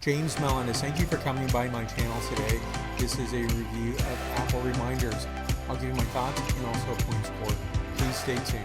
James Melendez, thank you for coming by my channel today. This is a review of Apple Reminders. I'll give you my thoughts and also a point score. Please stay tuned.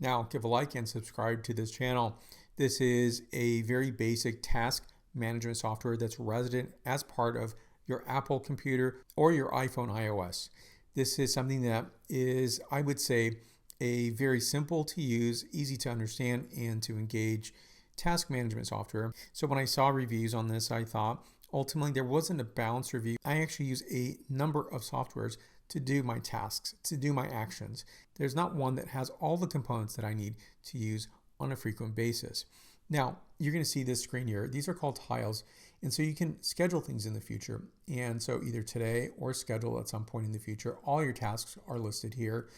Now, give a like and subscribe to this channel. This is a very basic task management software that's resident as part of your Apple computer or your iPhone iOS. This is something that is, I would say, a very simple to use, easy to understand, and to engage task management software. So when I saw reviews on this, I thought ultimately there wasn't a balanced review. I actually use a number of softwares to do my tasks, to do my actions. There's not one that has all the components that I need to use on a frequent basis. Now, you're going to see this screen here. These are called tiles. And so you can schedule things in the future. And so either today or schedule at some point in the future, all your tasks are listed here.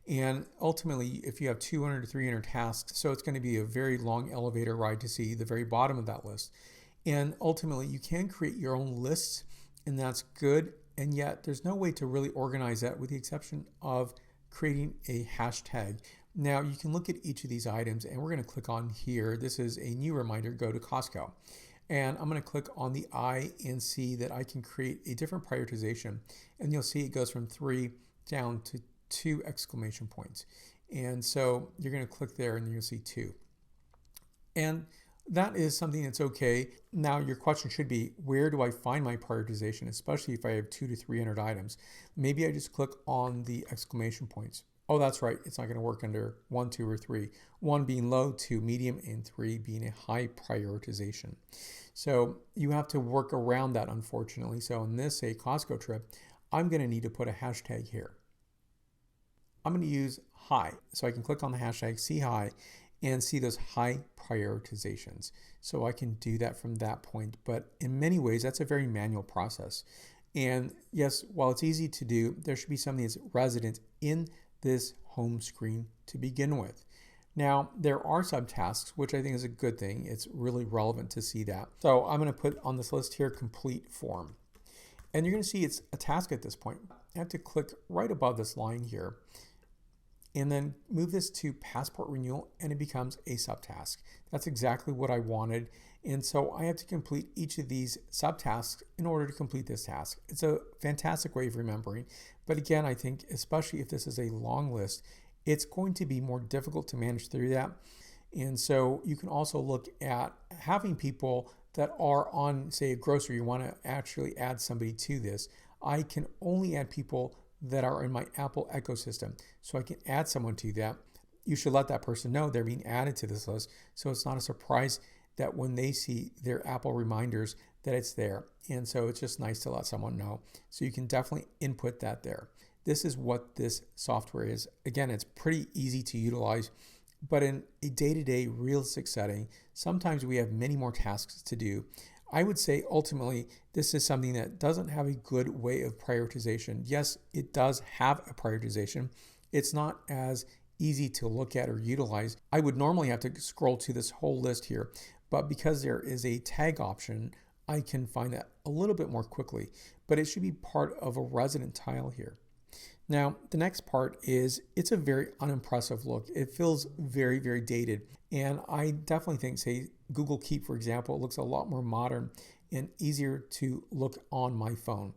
And ultimately, if you have 200 to 300 tasks, so it's going to be a very long elevator ride to see the very bottom of that list. And ultimately, you can create your own lists, and that's good. And yet there's no way to really organize that with the exception of creating a hashtag. Now you can look at each of these items, and we're going to click on here. This is a new reminder, go to Costco. And I'm going to click on the I and see that I can create a different prioritization. And you'll see it goes from 3 down to 2 exclamation points. And so you're going to click there and you'll see 2. And that is something that's okay. Now your question should be, where do I find my prioritization, especially if I have 200 to 300 items? Maybe I just click on the exclamation points. Oh, that's right. It's not going to work under 1, 2, or 3. 1 being low, 2 medium, and 3 being a high prioritization. So you have to work around that, unfortunately. So in this, say, Costco trip, I'm going to need to put a hashtag here. I'm going to use high. So I can click on the hashtag, see high, and see those high prioritizations. So I can do that from that point. But in many ways, that's a very manual process. And yes, while it's easy to do, there should be something that's resident in this home screen to begin with. Now, there are subtasks, which I think is a good thing. It's really relevant to see that. So I'm going to put on this list here, complete form. And you're going to see it's a task at this point. I have to click right above this line here and then move this to passport renewal, and it becomes a subtask. That's exactly what I wanted. And so I have to complete each of these subtasks in order to complete this task. It's a fantastic way of remembering. But again, I think especially if this is a long list, it's going to be more difficult to manage through that. And so you can also look at having people that are on, say, a grocery, you want to actually add somebody to this. I can only add people that are in my Apple ecosystem. So I can add someone to that. You should let that person know they're being added to this list, so it's not a surprise that when they see their Apple reminders that it's there. And so it's just nice to let someone know. So you can definitely input that there. This is what this software is. Again, it's pretty easy to utilize, but in a day-to-day realistic setting, sometimes we have many more tasks to do. I would say ultimately, this is something that doesn't have a good way of prioritization. Yes, it does have a prioritization. It's not as easy to look at or utilize. I would normally have to scroll to this whole list here, but because there is a tag option, I can find that a little bit more quickly, but it should be part of a resident tile here. Now, the next part is it's a very unimpressive look. It feels very, very dated. And I definitely think, say, Google Keep, for example, looks a lot more modern and easier to look on my phone.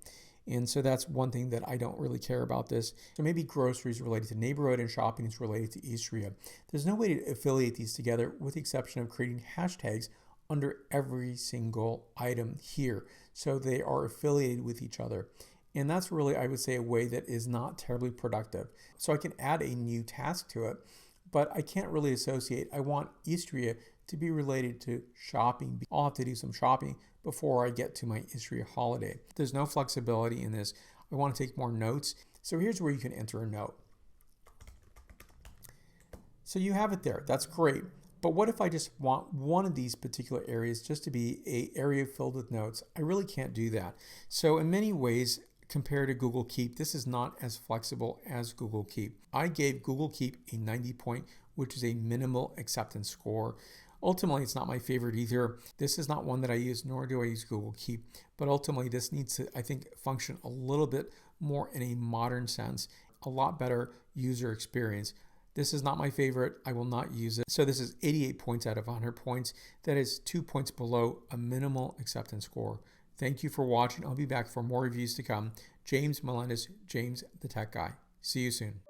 And so that's one thing that I don't really care about this. So maybe groceries related to neighborhood and shopping is related to Istria. There's no way to affiliate these together with the exception of creating hashtags under every single item here. So they are affiliated with each other. And that's really, I would say, a way that is not terribly productive. So I can add a new task to it, but I can't really associate. I want Istria to be related to shopping. I'll have to do some shopping before I get to my Istria holiday. There's no flexibility in this. I want to take more notes. So here's where you can enter a note. So you have it there. That's great. But what if I just want one of these particular areas just to be an area filled with notes? I really can't do that. So in many ways, compared to Google Keep, this is not as flexible as Google Keep. I gave Google Keep a 90 point, which is a minimal acceptance score. Ultimately, it's not my favorite either. This is not one that I use, nor do I use Google Keep. But ultimately, this needs to, I think, function a little bit more in a modern sense, a lot better user experience. This is not my favorite. I will not use it. So this is 88 points out of 100 points. That is 2 points below a minimal acceptance score. Thank you for watching. I'll be back for more reviews to come. James Melendez, James the Tech Guy. See you soon.